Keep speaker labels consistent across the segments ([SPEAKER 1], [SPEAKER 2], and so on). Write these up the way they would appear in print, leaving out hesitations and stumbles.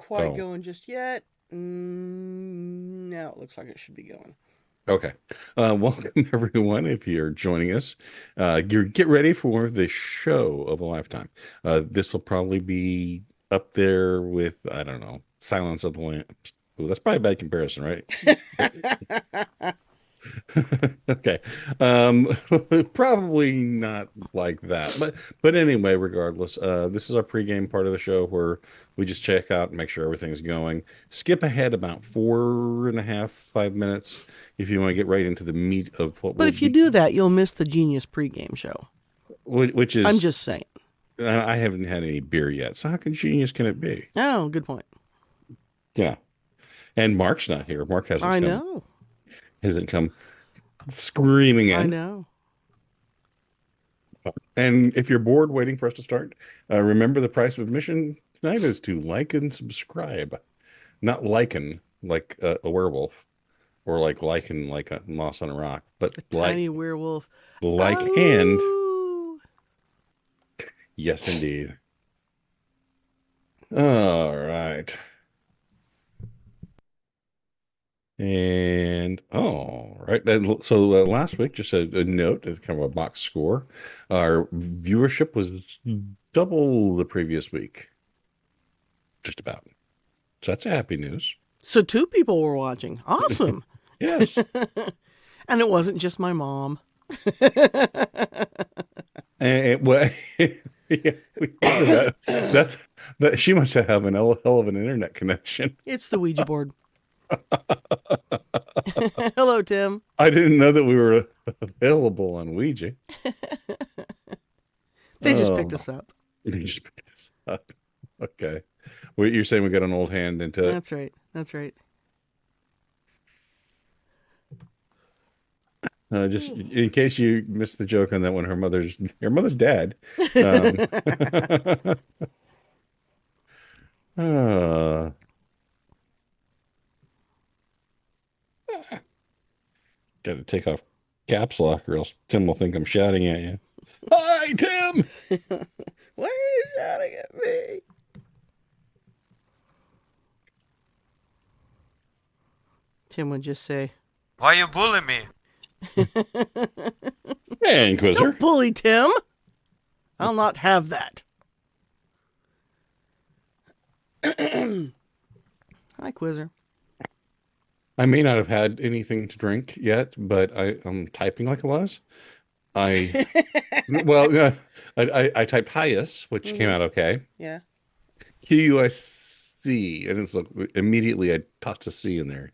[SPEAKER 1] quite
[SPEAKER 2] Oh,
[SPEAKER 1] going just yet. Now it looks like it should be going.
[SPEAKER 2] okay. Welcome everyone. If you're joining us, get ready for the show of a lifetime. This will probably be up there with, I don't know, Silence of the Lambs. Ooh, that's probably a bad comparison, right? Okay. Um, Probably not like that. But anyway, regardless, this is our pregame part of the show where we just check out and make sure everything's going. Skip ahead about 4.5, 5 minutes if you want to get right into the meat of what
[SPEAKER 1] But
[SPEAKER 2] will
[SPEAKER 1] if you
[SPEAKER 2] be,
[SPEAKER 1] do that, you'll miss the Genius pregame show.
[SPEAKER 2] which
[SPEAKER 1] I'm
[SPEAKER 2] is
[SPEAKER 1] just saying.
[SPEAKER 2] I haven't had any beer yet, so how genius can it be?
[SPEAKER 1] Oh, good point.
[SPEAKER 2] Yeah. And Mark's not here. Mark
[SPEAKER 1] I know.
[SPEAKER 2] hasn't come screaming
[SPEAKER 1] I
[SPEAKER 2] in.
[SPEAKER 1] know.
[SPEAKER 2] And if you're bored waiting for us to start, remember the price of admission tonight is to like and subscribe. Not lichen like a werewolf or like lichen like a moss on a rock, but
[SPEAKER 1] A tiny werewolf.
[SPEAKER 2] and
[SPEAKER 1] Oh.
[SPEAKER 2] yes, indeed. All right. And all right. So last week, just a note, it's kind of a box score. Our viewership was double the previous week, just about. So that's happy news.
[SPEAKER 1] So two people were watching. Awesome.
[SPEAKER 2] Yes.
[SPEAKER 1] And it wasn't just my mom.
[SPEAKER 2] And well, yeah, we thought about that. That she must have an hell of an internet connection.
[SPEAKER 1] It's the Ouija board. Hello, Tim.
[SPEAKER 2] I didn't know that we were available on Ouija.
[SPEAKER 1] They just
[SPEAKER 2] Oh,
[SPEAKER 1] picked us up.
[SPEAKER 2] you just picked this up. Okay. Well, you're saying we got an old hand into it.
[SPEAKER 1] That's right. That's right.
[SPEAKER 2] Just in case you missed the joke on that one, her mother's dad. Um, uh, got to take off caps lock or else Tim will think I'm shouting at you. Hi, Tim.
[SPEAKER 1] Why are you shouting at me? Tim would just say,
[SPEAKER 3] Why you bully me?
[SPEAKER 2] Hey, Inquisitor.
[SPEAKER 1] "Don't bully Tim. I'll not have that." Hi, Quizzer.
[SPEAKER 2] I may not have had anything to drink yet, but I'm typing like I was. I well, I typed highest, which came out okay.
[SPEAKER 1] Yeah.
[SPEAKER 2] QUSC, and it's like, immediately I tossed a C in there.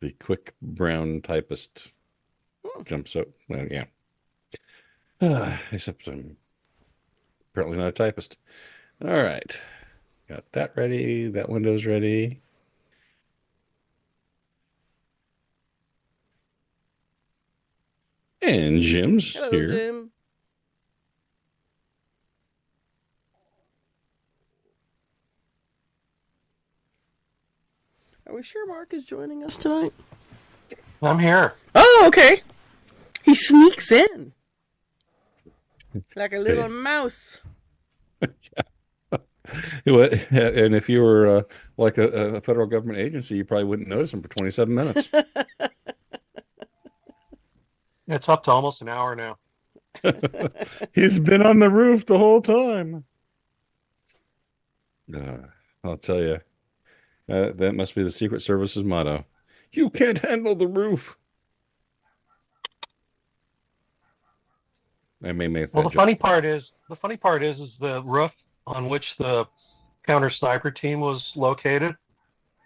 [SPEAKER 2] The quick brown typist jumps up. Well, yeah. Except I'm apparently not a typist. All right. Got that ready. That window's ready. And Jim's
[SPEAKER 1] Hello,
[SPEAKER 2] here.
[SPEAKER 1] Jim. Are we sure Mark is joining us tonight?
[SPEAKER 3] I'm here.
[SPEAKER 1] Oh, okay. He sneaks in like a little mouse.
[SPEAKER 2] And if you were like a federal government agency, you probably wouldn't notice him for 27 minutes.
[SPEAKER 3] It's up to almost an hour now.
[SPEAKER 2] He's been on the roof the whole time. I'll tell you, that must be the Secret Service's motto. You can't handle the roof. I may make
[SPEAKER 3] Well,
[SPEAKER 2] that
[SPEAKER 3] the
[SPEAKER 2] joke.
[SPEAKER 3] funny part is the roof on which the counter sniper team was located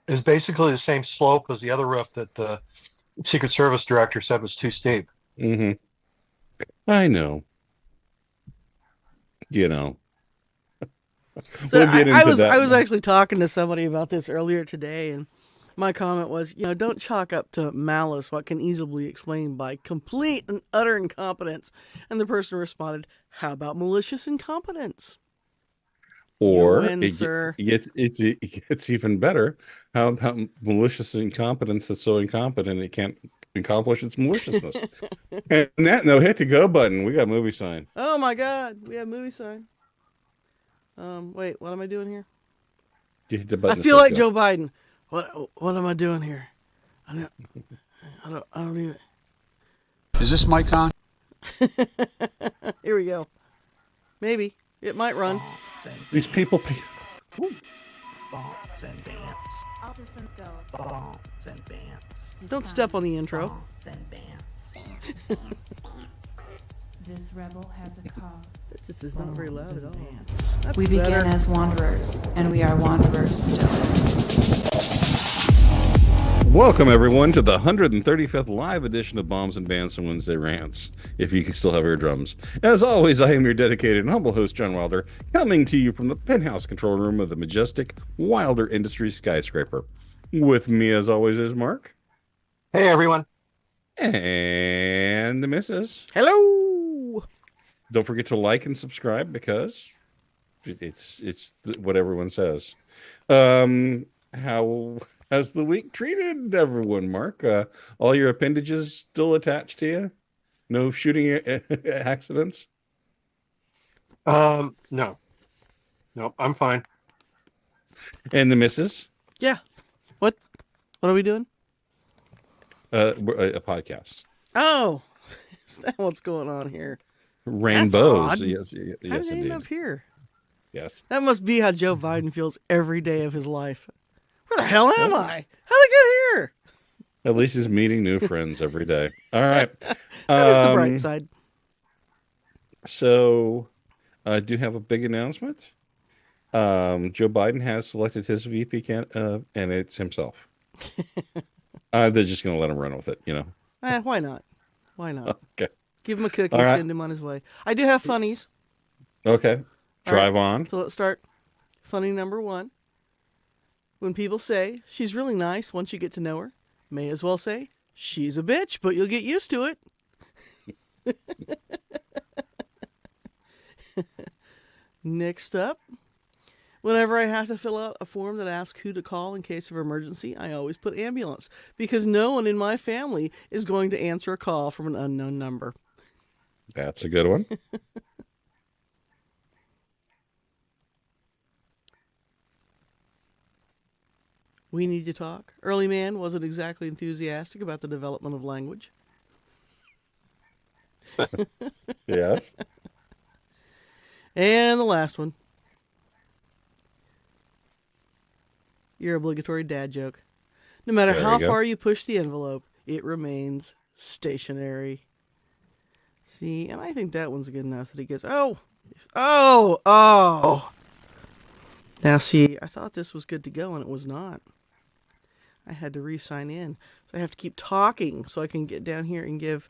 [SPEAKER 3] is basically the same slope as the other roof that the Secret Service director said was too steep.
[SPEAKER 2] Hmm. I know. You know,
[SPEAKER 1] So
[SPEAKER 2] we'll get into
[SPEAKER 1] I
[SPEAKER 2] that.
[SPEAKER 1] was actually talking to somebody about this earlier today, and my comment was, don't chalk up to malice what can easily be explained by complete and utter incompetence. And the person responded, "How about malicious incompetence?" You
[SPEAKER 2] Or
[SPEAKER 1] win, sir.
[SPEAKER 2] it gets even better. How about malicious incompetence that's so incompetent it can't accomplish its maliciousness? And that no, hit the go button. We got a movie sign.
[SPEAKER 1] Oh my God, we have movie sign. Wait, what am I doing here?
[SPEAKER 2] You hit the
[SPEAKER 1] I
[SPEAKER 2] button that
[SPEAKER 1] feel
[SPEAKER 2] says
[SPEAKER 1] like
[SPEAKER 2] go.
[SPEAKER 1] Joe Biden. What am I doing here? I don't even.
[SPEAKER 4] Is this mic on?
[SPEAKER 1] Here we go. Maybe it might run.
[SPEAKER 2] These people.
[SPEAKER 5] Bonds and bants.
[SPEAKER 6] All systems go.
[SPEAKER 5] Bonds and bants.
[SPEAKER 1] Don't step on the intro.
[SPEAKER 5] Bonds and bants.
[SPEAKER 6] This rebel has a cause.
[SPEAKER 1] It just is not very loud at all.
[SPEAKER 5] Bants.
[SPEAKER 1] That's
[SPEAKER 6] We begin
[SPEAKER 1] better.
[SPEAKER 6] as wanderers, and we are wanderers still.
[SPEAKER 2] Welcome, everyone, to the 135th live edition of Bombs and Bants and Wednesday Rants, if you can still have eardrums. As always, I am your dedicated and humble host, John Wilder, coming to you from the penthouse control room of the majestic Wilder Industries skyscraper. With me, as always, is Mark.
[SPEAKER 3] Hey, everyone.
[SPEAKER 2] And the missus.
[SPEAKER 1] Hello.
[SPEAKER 2] Don't forget to like and subscribe because it's what everyone says. How has the week treated everyone, Mark? All your appendages still attached to you? No shooting accidents?
[SPEAKER 3] No, I'm fine.
[SPEAKER 2] And the missus?
[SPEAKER 1] Yeah. What are we doing?
[SPEAKER 2] A podcast.
[SPEAKER 1] Oh, is that what's going on here?
[SPEAKER 2] Rainbows.
[SPEAKER 1] odd.
[SPEAKER 2] Yes,
[SPEAKER 1] How
[SPEAKER 2] yes,
[SPEAKER 1] did I end
[SPEAKER 2] indeed.
[SPEAKER 1] up here?
[SPEAKER 2] Yes.
[SPEAKER 1] That must be how Joe Biden feels every day of his life. Where the hell am I? How'd I get here?
[SPEAKER 2] At least he's meeting new friends every day. All right.
[SPEAKER 1] That is the bright side.
[SPEAKER 2] So, I do have a big announcement. Joe Biden has selected his VP and it's himself. They're just going to let him run with it, you know.
[SPEAKER 1] Why not? Why not?
[SPEAKER 2] Okay.
[SPEAKER 1] Give him a cookie,
[SPEAKER 2] All right.
[SPEAKER 1] send him on his way. I do have funnies.
[SPEAKER 2] Okay.
[SPEAKER 1] All
[SPEAKER 2] Drive
[SPEAKER 1] right.
[SPEAKER 2] on.
[SPEAKER 1] So let's start. Funny number one. When people say she's really nice once you get to know her, may as well say she's a bitch, but you'll get used to it. Next up, whenever I have to fill out a form that asks who to call in case of emergency, I always put ambulance because no one in my family is going to answer a call from an unknown number.
[SPEAKER 2] That's a good one.
[SPEAKER 1] We need to talk. Early man wasn't exactly enthusiastic about the development of language.
[SPEAKER 2] Yes.
[SPEAKER 1] And the last one. Your obligatory dad joke. No matter
[SPEAKER 2] There
[SPEAKER 1] how
[SPEAKER 2] we go.
[SPEAKER 1] far you push the envelope, it remains stationary. See, and I think that one's good enough that he gets, oh. Now see, I thought this was good to go and it was not. I had to re-sign in. So I have to keep talking so I can get down here and give.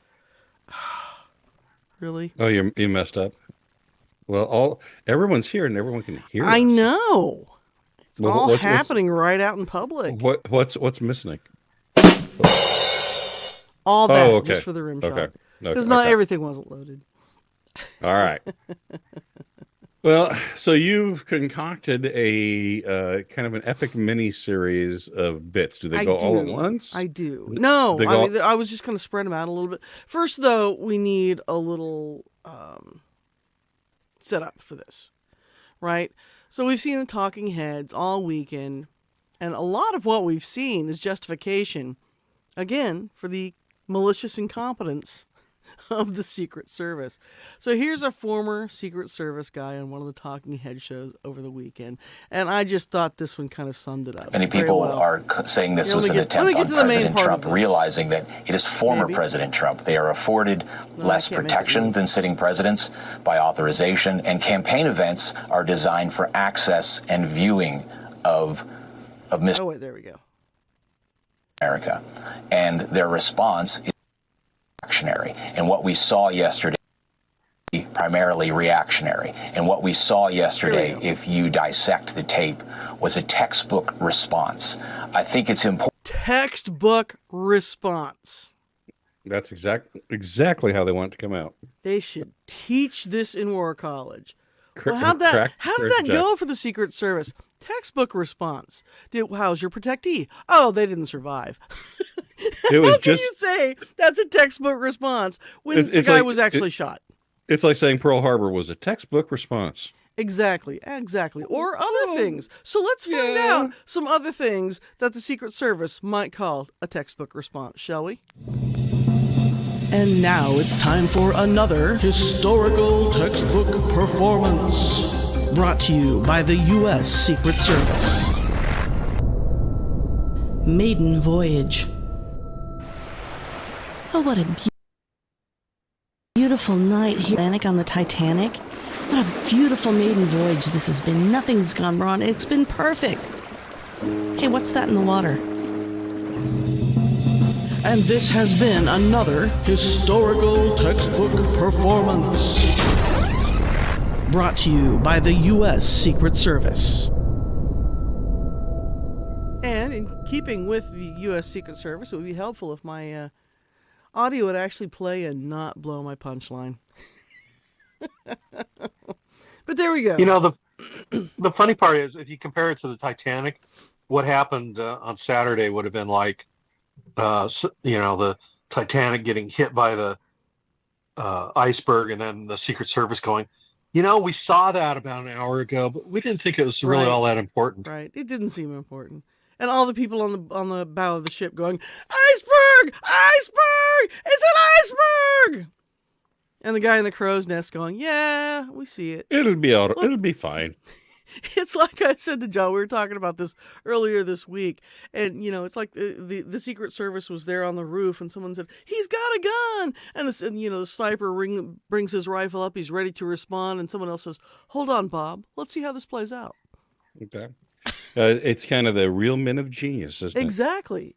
[SPEAKER 1] Really?
[SPEAKER 2] Oh, you messed up. Well, everyone's here and everyone can hear
[SPEAKER 1] I
[SPEAKER 2] us.
[SPEAKER 1] know. It's
[SPEAKER 2] Well,
[SPEAKER 1] all
[SPEAKER 2] what's-
[SPEAKER 1] happening right out in public.
[SPEAKER 2] What's missing?
[SPEAKER 1] All that
[SPEAKER 2] Oh, okay.
[SPEAKER 1] just for the rim
[SPEAKER 2] Okay.
[SPEAKER 1] shot. Because not everything wasn't loaded.
[SPEAKER 2] All right. Well, so you've concocted a kind of an epic mini series of bits. Do they
[SPEAKER 1] I
[SPEAKER 2] go all at
[SPEAKER 1] do.
[SPEAKER 2] once?
[SPEAKER 1] I do. No,
[SPEAKER 2] They
[SPEAKER 1] I
[SPEAKER 2] go-
[SPEAKER 1] mean, I was just going to spread them out a little bit. First, though, we need a little setup for this, right? So we've seen the talking heads all weekend, and a lot of what we've seen is justification, again, for the malicious incompetence of the Secret Service. So here's a former Secret Service guy on one of the talking head shows over the weekend, and I just thought this one kind of summed it up.
[SPEAKER 7] Many
[SPEAKER 1] very
[SPEAKER 7] people
[SPEAKER 1] well.
[SPEAKER 7] are saying this
[SPEAKER 1] Yeah,
[SPEAKER 7] was
[SPEAKER 1] let
[SPEAKER 7] an
[SPEAKER 1] me get
[SPEAKER 7] attempt on
[SPEAKER 1] to the main
[SPEAKER 7] President
[SPEAKER 1] part
[SPEAKER 7] Trump,
[SPEAKER 1] of this.
[SPEAKER 7] realizing that it is former
[SPEAKER 1] Maybe.
[SPEAKER 7] President Trump. They are afforded
[SPEAKER 1] Well,
[SPEAKER 7] less
[SPEAKER 1] I can't make it
[SPEAKER 7] protection
[SPEAKER 1] work.
[SPEAKER 7] than sitting presidents by authorization, and campaign events are designed for access and viewing of Mr.
[SPEAKER 1] Oh, wait, there we go.
[SPEAKER 7] America. And their response is reactionary. And what we saw yesterday, primarily reactionary. And what we saw yesterday,
[SPEAKER 1] Here we go.
[SPEAKER 7] if you dissect the tape, was a textbook response. I think it's important.
[SPEAKER 1] Textbook response.
[SPEAKER 2] That's exactly how they want it to come out.
[SPEAKER 1] They should teach this in War College.
[SPEAKER 2] Cr-
[SPEAKER 1] Well, how'd that
[SPEAKER 2] crack
[SPEAKER 1] go for the Secret Service? Textbook response. How's your protectee? Oh, they didn't survive.
[SPEAKER 2] It was
[SPEAKER 1] How can
[SPEAKER 2] just.
[SPEAKER 1] you say that's a textbook response when
[SPEAKER 2] It's
[SPEAKER 1] the guy
[SPEAKER 2] like-
[SPEAKER 1] was actually shot?
[SPEAKER 2] It's like saying Pearl Harbor was a textbook response.
[SPEAKER 1] Exactly. Or other things. So let's find out some other things that the Secret Service might call a textbook response, shall we? And now it's time for another historical textbook performance. Brought to you by the U.S. Secret Service. Maiden Voyage. Oh, what a beautiful night here Atlantic on the Titanic. What a beautiful maiden voyage this has been. Nothing's gone wrong. It's been perfect. Hey, what's that in the water? And this has been another historical textbook performance. Brought to you by the U.S. Secret Service. And in keeping with the U.S. Secret Service, it would be helpful if my audio would actually play and not blow my punchline. But there we go.
[SPEAKER 3] You know, the funny part is, if you compare it to the Titanic, what happened on Saturday would have been like, the Titanic getting hit by the iceberg, and then the Secret Service going, we saw that about an hour ago, but we didn't think it was really all that important.
[SPEAKER 1] Right. It didn't seem important. And all the people on the bow of the ship going, iceberg! Iceberg! It's an iceberg! And the guy in the crow's nest going, yeah, we see it.
[SPEAKER 2] It'll be all right. It'll be fine.
[SPEAKER 1] It's like I said to John, we were talking about this earlier this week, and it's like the Secret Service was there on the roof, and someone said, he's got a gun, and the sniper brings his rifle up, he's ready to respond, and someone else says, hold on, Bob, let's see how this plays out.
[SPEAKER 2] Okay. It's kind of the real men of genius, isn't it?
[SPEAKER 1] Exactly.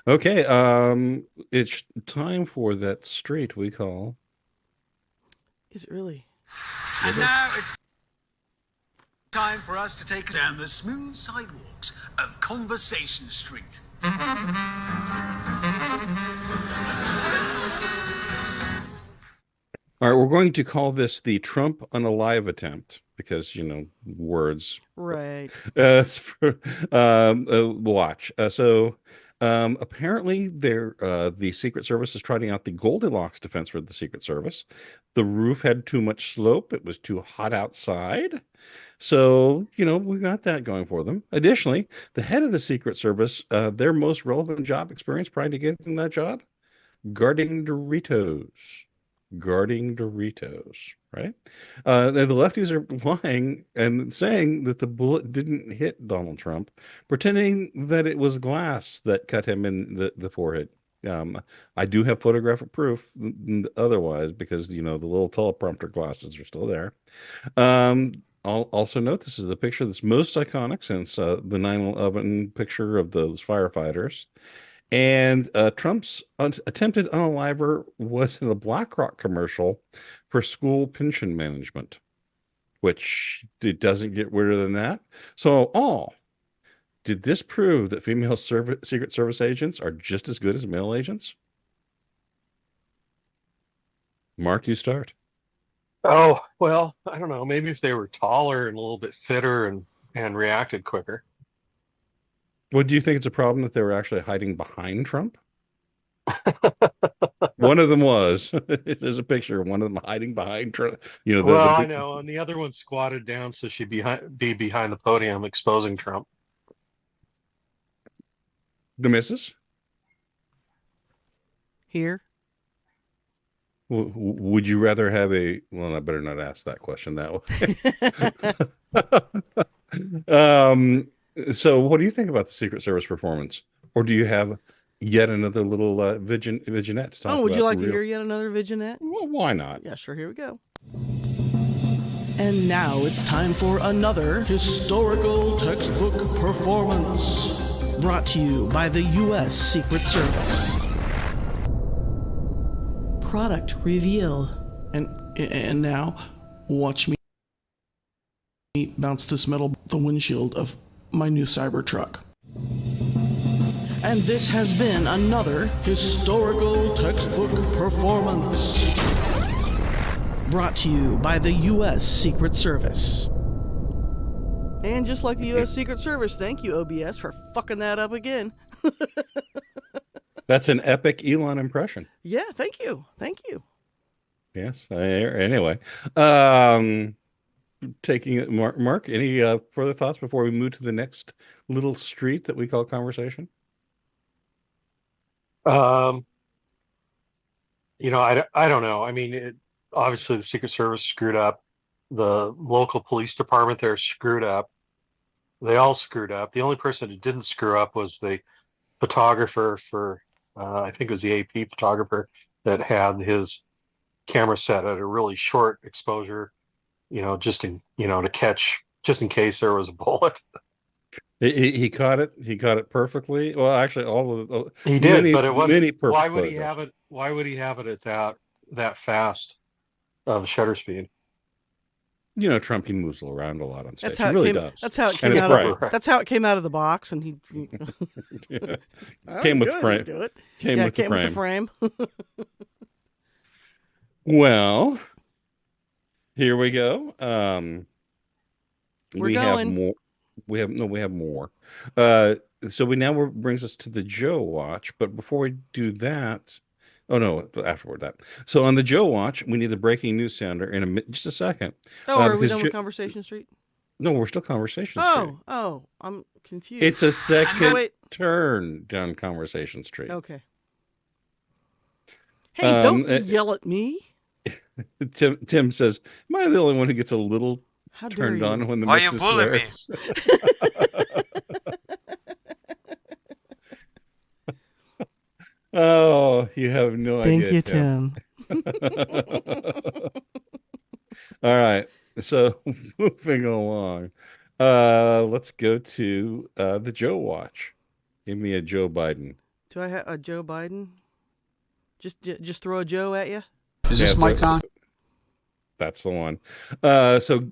[SPEAKER 2] Okay, it's time for that street we call.
[SPEAKER 1] Is it really?
[SPEAKER 4] And now it's time for us to take down the smooth sidewalks of Conversation Street.
[SPEAKER 2] All right, we're going to call this the Trump unalive attempt because, words.
[SPEAKER 1] Right.
[SPEAKER 2] Watch. Apparently the Secret Service is trying out the Goldilocks defense for the Secret Service. The roof had too much slope. It was too hot outside. So, we got that going for them. Additionally, the head of the Secret Service, their most relevant job experience prior to getting that job, guarding Doritos, right? The lefties are lying and saying that the bullet didn't hit Donald Trump, pretending that it was glass that cut him in the forehead. I do have photographic proof otherwise because, the little teleprompter glasses are still there. I'll also note this is the picture that's most iconic since the 9/11 picture of those firefighters. And Trump's attempted unaliver was in a BlackRock commercial for school pension management, which it doesn't get weirder than that. So, did this prove that female Secret Service agents are just as good as male agents? Mark, you start.
[SPEAKER 3] Oh, well, I don't know. Maybe if they were taller and a little bit fitter and reacted quicker.
[SPEAKER 2] Well, do you think it's a problem that they were actually hiding behind Trump? One of them was. There's a picture of one of them hiding behind Trump.
[SPEAKER 3] I know. And the other one squatted down so she'd be behind the podium exposing Trump.
[SPEAKER 2] The missus?
[SPEAKER 1] Here?
[SPEAKER 2] Would you rather have well, I better not ask that question that way. So what do you think about the Secret Service performance? Or do you have yet another little vignette to talk about?
[SPEAKER 1] Would you like to hear yet another vignette?
[SPEAKER 2] Well, why not?
[SPEAKER 1] Yeah, sure. Here we go. And now it's time for another historical textbook performance. Brought to you by the U.S. Secret Service. Product reveal. And now, watch me bounce this metal the windshield of my new Cybertruck. And this has been another historical textbook performance. Brought to you by the U.S. Secret Service. And just like the U.S. Secret Service, thank you, OBS, for fucking that up again.
[SPEAKER 2] That's an epic Elon impression.
[SPEAKER 1] Yeah, thank you.
[SPEAKER 2] Yes. Anyway, taking it. Mark, any further thoughts before we move to the next little street that we call conversation?
[SPEAKER 3] Um, I don't know. I mean, obviously the Secret Service screwed up. The local police department there screwed up. They all screwed up. The only person who didn't screw up was the photographer for, I think it was the AP photographer that had his camera set at a really short exposure, to catch, just in case there was a bullet.
[SPEAKER 2] He caught it. He caught it perfectly. Well, actually, all of the
[SPEAKER 3] He did,
[SPEAKER 2] many
[SPEAKER 3] but it wasn't.
[SPEAKER 2] many perfect
[SPEAKER 3] Why would he
[SPEAKER 2] photographs.
[SPEAKER 3] have it? Why would he have it at that fast of shutter speed?
[SPEAKER 2] Trump, he moves around a lot on stage.
[SPEAKER 1] That's
[SPEAKER 2] He
[SPEAKER 1] how it
[SPEAKER 2] really
[SPEAKER 1] came.
[SPEAKER 2] does.
[SPEAKER 1] That's how it
[SPEAKER 2] And
[SPEAKER 1] came
[SPEAKER 2] it's
[SPEAKER 1] out
[SPEAKER 2] bright.
[SPEAKER 1] of. That's how it came out of the box, and he
[SPEAKER 2] Yeah.
[SPEAKER 1] Oh,
[SPEAKER 2] Came with
[SPEAKER 1] good,
[SPEAKER 2] frame.
[SPEAKER 1] he'd do it.
[SPEAKER 2] Came
[SPEAKER 1] Yeah,
[SPEAKER 2] with
[SPEAKER 1] came
[SPEAKER 2] the
[SPEAKER 1] with the
[SPEAKER 2] frame.
[SPEAKER 1] frame.
[SPEAKER 2] Well, here we go.
[SPEAKER 1] We're
[SPEAKER 2] We have
[SPEAKER 1] going.
[SPEAKER 2] more. We have more. So brings us to the Joe Watch. But before we do that, oh no, afterward that. So on the Joe Watch, we need the breaking news sounder in just a second.
[SPEAKER 1] Oh, are we
[SPEAKER 2] because
[SPEAKER 1] done with Conversation Street?
[SPEAKER 2] No, we're still Conversation Street.
[SPEAKER 1] Oh, I'm confused.
[SPEAKER 2] It's a second
[SPEAKER 1] wait.
[SPEAKER 2] turn down Conversation Street.
[SPEAKER 1] Okay. Hey, don't yell at me.
[SPEAKER 2] Tim says, "Am I the only one who gets a little
[SPEAKER 1] How dare
[SPEAKER 2] turned
[SPEAKER 1] you?
[SPEAKER 2] on when the
[SPEAKER 8] Why you
[SPEAKER 2] missus
[SPEAKER 8] bullying me?
[SPEAKER 2] swears?" Oh, you have no idea.
[SPEAKER 1] Thank you, Tim.
[SPEAKER 2] All right. So moving along. Let's go to the Joe Watch. Give me a Joe Biden.
[SPEAKER 1] Do I have a Joe Biden? Just throw a Joe at you?
[SPEAKER 4] Is this my con?
[SPEAKER 2] That's the one. So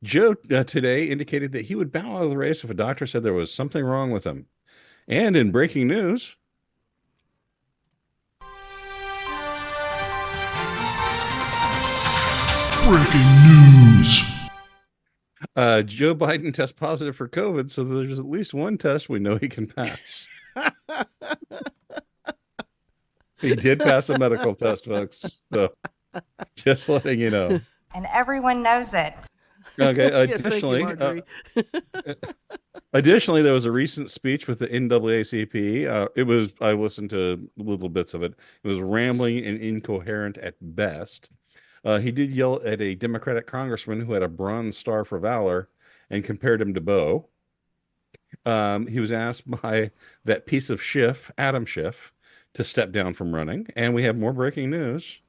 [SPEAKER 2] Joe today indicated that he would bow out of the race if a doctor said there was something wrong with him. And in breaking news, Joe Biden tests positive for COVID, so there's at least one test we know he can pass. He did pass a medical test, folks. So just letting you know.
[SPEAKER 9] And everyone knows it.
[SPEAKER 2] Okay.
[SPEAKER 1] Yes, thank you, Marjorie.
[SPEAKER 2] Additionally, there was a recent speech with the NAACP. I listened to little bits of it. It was rambling and incoherent at best. He did yell at a Democratic congressman who had a Bronze Star for Valor and compared him to Bo. He was asked by that piece of Schiff, Adam Schiff, to step down from running. And we have more breaking news.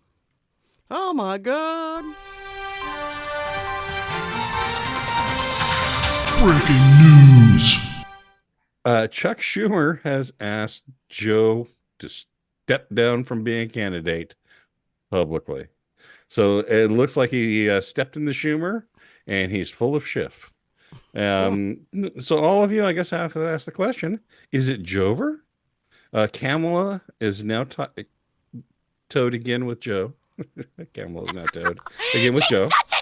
[SPEAKER 1] Oh my God.
[SPEAKER 10] Breaking news.
[SPEAKER 2] Chuck Schumer has asked Joe to step down from being a candidate publicly. So it looks like he stepped in the Schumer, and he's full of Schiff. So all of you, I guess I have to ask the question, is it Jover? Kamala is now towed again with Joe. Kamala is now towed again with Joe.
[SPEAKER 9] Such an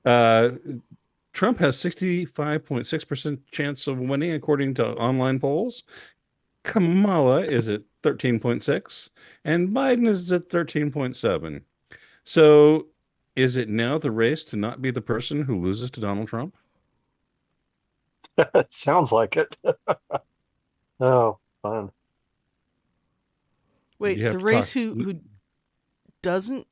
[SPEAKER 9] idiot!
[SPEAKER 2] Trump has 65.6% chance of winning, according to online polls. Kamala is at 13.6, and Biden is at 13.7. So is it now the race to not be the person who loses to Donald Trump?
[SPEAKER 3] It sounds like it. Oh, fun.
[SPEAKER 1] Wait,
[SPEAKER 2] You have
[SPEAKER 1] the
[SPEAKER 2] to
[SPEAKER 1] race
[SPEAKER 2] talk.
[SPEAKER 1] who doesn't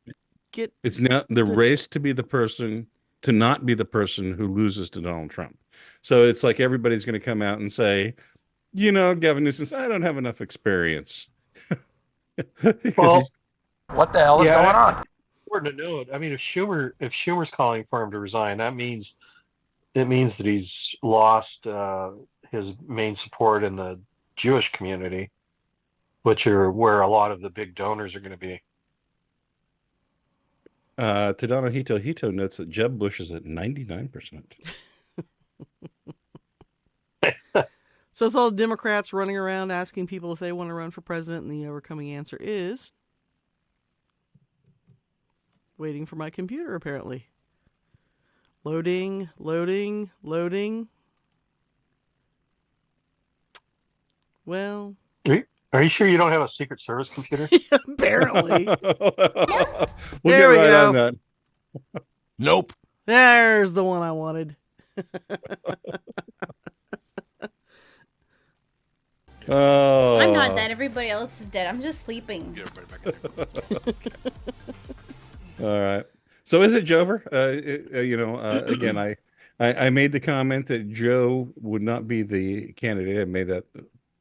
[SPEAKER 1] get
[SPEAKER 2] It's now the race to be the person to not be the person who loses to Donald Trump. So it's like everybody's going to come out and say, Gavin Newsom says, I don't have enough experience.
[SPEAKER 3] Well,
[SPEAKER 8] What the hell is
[SPEAKER 3] Yeah.
[SPEAKER 8] going on?
[SPEAKER 3] important to note. I mean, if Schumer's calling for him to resign, it means that he's lost his main support in the Jewish community, which are where a lot of the big donors are going to be.
[SPEAKER 2] Tadano Hito notes that Jeb Bush is at 99%.
[SPEAKER 1] So it's all Democrats running around asking people if they want to run for president, and the overcoming answer is waiting for my computer, apparently. Loading. Well,
[SPEAKER 3] Are you sure you don't have a Secret Service computer?
[SPEAKER 1] apparently.
[SPEAKER 2] We'll
[SPEAKER 1] There we
[SPEAKER 2] get right
[SPEAKER 1] go.
[SPEAKER 2] on that.
[SPEAKER 10] Nope.
[SPEAKER 1] There's the one I wanted.
[SPEAKER 2] Oh,
[SPEAKER 8] I'm not dead. Everybody else is dead. I'm just sleeping.
[SPEAKER 2] all right. So is it Jover? Again, I made the comment that Joe would not be the candidate. I made that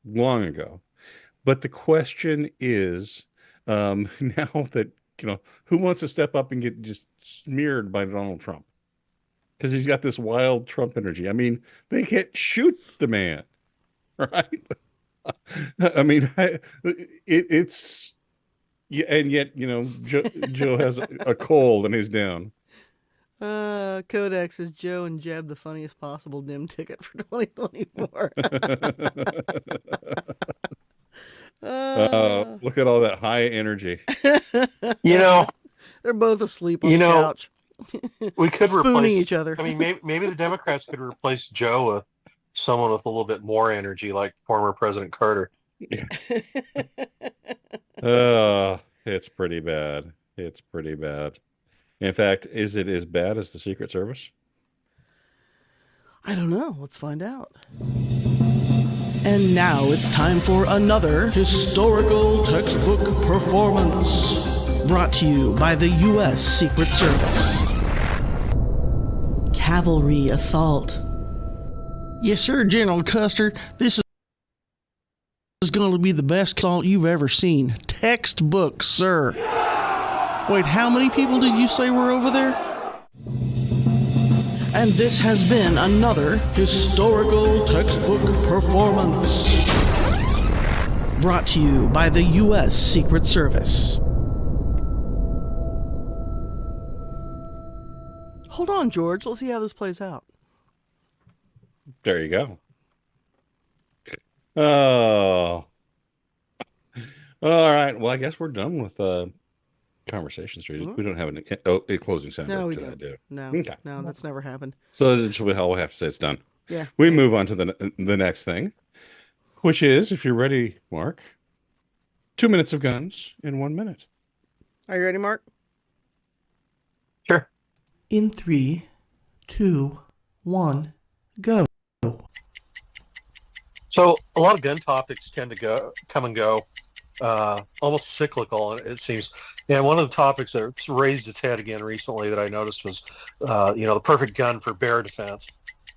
[SPEAKER 2] long ago. But the question is, now that, who wants to step up and get just smeared by Donald Trump? Because he's got this wild Trump energy. I mean, they can't shoot the man, right? I mean, it's yeah, and yet Joe has a cold and he's down.
[SPEAKER 1] Kodak says Joe and Jeb the funniest possible dim ticket for 2024.
[SPEAKER 2] Look at all that high energy.
[SPEAKER 3] They're
[SPEAKER 1] both asleep on the couch.
[SPEAKER 3] We could
[SPEAKER 1] spooning
[SPEAKER 3] replace
[SPEAKER 1] each other.
[SPEAKER 3] I mean, maybe the Democrats could replace Joe with someone with a little bit more energy, like former President Carter.
[SPEAKER 2] It's pretty bad. It's pretty bad. In fact, is it as bad as the Secret Service?
[SPEAKER 1] I don't know. Let's find out. And now it's time for another historical textbook performance. Brought to you by the U.S. Secret Service. Cavalry Assault. Yes, sir, General Custer. This is going to be the best assault you've ever seen. Textbook, sir. Wait, how many people did you say were over there? And this has been another historical textbook performance. Brought to you by the U.S. Secret Service. Hold on, George. Let's see how this plays out.
[SPEAKER 2] There you go. Oh. All right. Well, I guess we're done with Conversation Street. We don't have a closing sound.
[SPEAKER 1] No, we
[SPEAKER 2] do.
[SPEAKER 1] don't. No,
[SPEAKER 2] Okay.
[SPEAKER 1] no, that's never happened.
[SPEAKER 2] So that's all we have to say. It's done.
[SPEAKER 1] Yeah.
[SPEAKER 2] We move on to the next thing, which is, if you're ready, Mark, 2 minutes of guns in 1 minute.
[SPEAKER 1] Are you ready, Mark?
[SPEAKER 3] Sure.
[SPEAKER 1] In 3, 2, 1, go.
[SPEAKER 3] So a lot of gun topics tend to come and go, almost cyclical, it seems. And one of the topics that's raised its head again recently that I noticed was, the perfect gun for bear defense.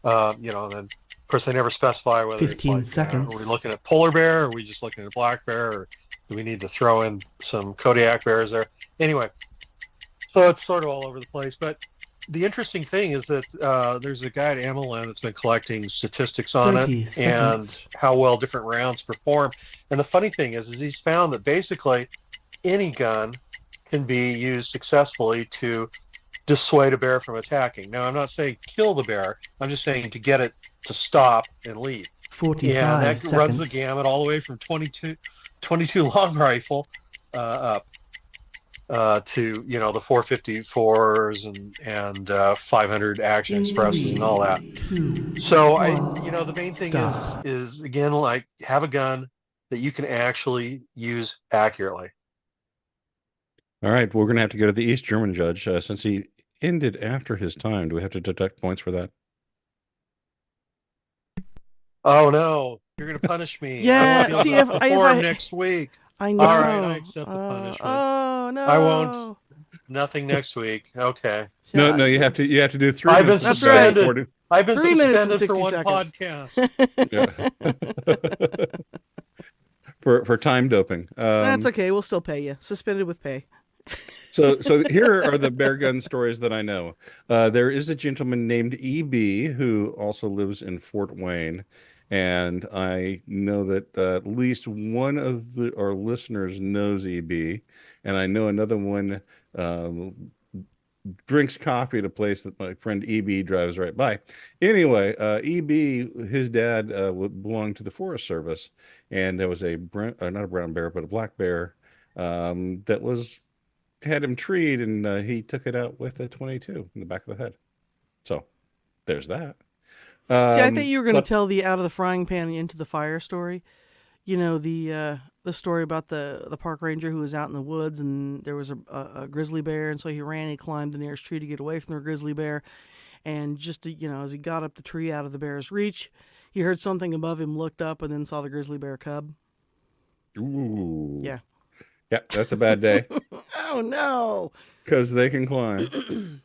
[SPEAKER 3] And then of course they never specify whether
[SPEAKER 1] 15
[SPEAKER 3] it's
[SPEAKER 1] seconds.
[SPEAKER 3] are we looking at polar bear, or are we just looking at black bear, or do we need to throw in some Kodiak bears there? Anyway, so it's sort of all over the place, but the interesting thing is that there's a guy at AmmoLand that's been collecting statistics on it and how well different rounds perform. And the funny thing is he's found that basically any gun can be used successfully to dissuade a bear from attacking. Now, I'm not saying kill the bear. I'm just saying to get it to stop and leave.
[SPEAKER 1] 45
[SPEAKER 3] and that
[SPEAKER 1] seconds.
[SPEAKER 3] runs the gamut all the way from 22 long rifle up. To the 454s and 500 action expresses and all that. So the main thing is again, like, have a gun that you can actually use accurately.
[SPEAKER 2] All right, we're going to have to go to the East German judge since he ended after his time. Do we have to deduct points for that?
[SPEAKER 3] Oh no, you're going to punish me.
[SPEAKER 1] Yeah, see if I
[SPEAKER 3] next week.
[SPEAKER 1] I know.
[SPEAKER 3] All right, I accept the punishment.
[SPEAKER 1] Oh no,
[SPEAKER 3] I won't. Nothing next week. Okay.
[SPEAKER 2] No, you have to do 3
[SPEAKER 3] I've been
[SPEAKER 2] minutes. That's
[SPEAKER 3] suspended.
[SPEAKER 2] right.
[SPEAKER 3] I've been
[SPEAKER 1] 3 minutes and
[SPEAKER 3] suspended for
[SPEAKER 1] 60
[SPEAKER 3] one
[SPEAKER 1] seconds.
[SPEAKER 2] Yeah. for time doping.
[SPEAKER 1] That's okay. We'll still pay you. Suspended with pay.
[SPEAKER 2] So here are the bear gun stories that I know. There is a gentleman named EB who also lives in Fort Wayne. And I know that at least one of our listeners knows EB, and I know another one drinks coffee at a place that my friend EB drives right by. Anyway, EB, his dad belonged to the Forest Service, and there was not a brown bear, but a black bear that had him treed, and he took it out with a 22 in the back of the head. So there's that.
[SPEAKER 1] See, I thought you were going to tell the out of the frying pan into the fire story. the story about the park ranger who was out in the woods and there was a grizzly bear, and so he ran, he climbed the nearest tree to get away from the grizzly bear, and just as he got up the tree out of the bear's reach, he heard something above him, looked up, and then saw the grizzly bear cub.
[SPEAKER 2] Ooh.
[SPEAKER 1] Yeah.
[SPEAKER 2] Yep, that's a bad day.
[SPEAKER 1] Oh no!
[SPEAKER 2] Because they can climb.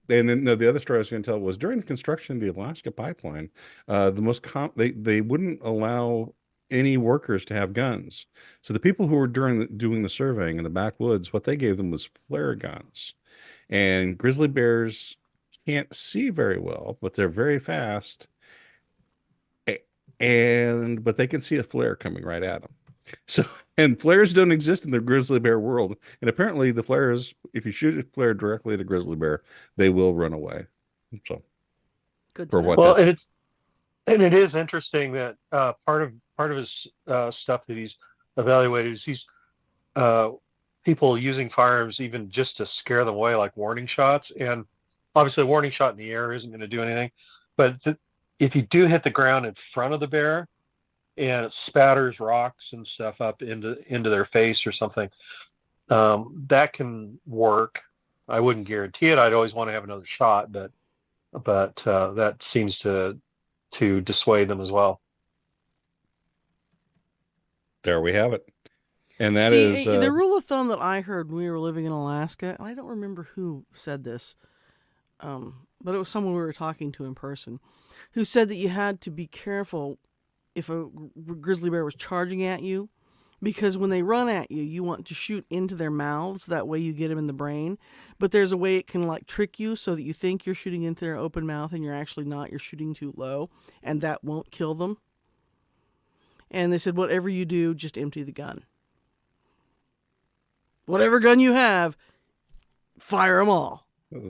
[SPEAKER 2] And then the other story I was going to tell was during the construction of the Alaska pipeline, they wouldn't allow any workers to have guns. So the people who were doing the surveying in the backwoods, what they gave them was flare guns. And grizzly bears can't see very well, but they're very fast. But they can see a flare coming right at them. So, and flares don't exist in the grizzly bear world. And apparently the flares, if you shoot a flare directly at a grizzly bear, they will run away. So
[SPEAKER 1] good
[SPEAKER 2] for what
[SPEAKER 3] well,
[SPEAKER 2] that's...
[SPEAKER 3] and it is interesting that part of his stuff that he's evaluated is he's people using firearms even just to scare them away, like warning shots. And obviously a warning shot in the air isn't going to do anything. But if you do hit the ground in front of the bear, and it spatters rocks and stuff up into their face or something, that can work. I wouldn't guarantee it. I'd always want to have another shot, but that seems to dissuade them as well.
[SPEAKER 2] There we have it. And that
[SPEAKER 1] See,
[SPEAKER 2] is
[SPEAKER 1] the rule of thumb that I heard when we were living in Alaska, and I don't remember who said this, but it was someone we were talking to in person, who said that you had to be careful if a grizzly bear was charging at you, because when they run at you, you want to shoot into their mouths. That way you get them in the brain. But there's a way it can trick you so that you think you're shooting into their open mouth and you're actually not. You're shooting too low, and that won't kill them. And they said, whatever you do, just empty the gun. Whatever gun you have, fire them all.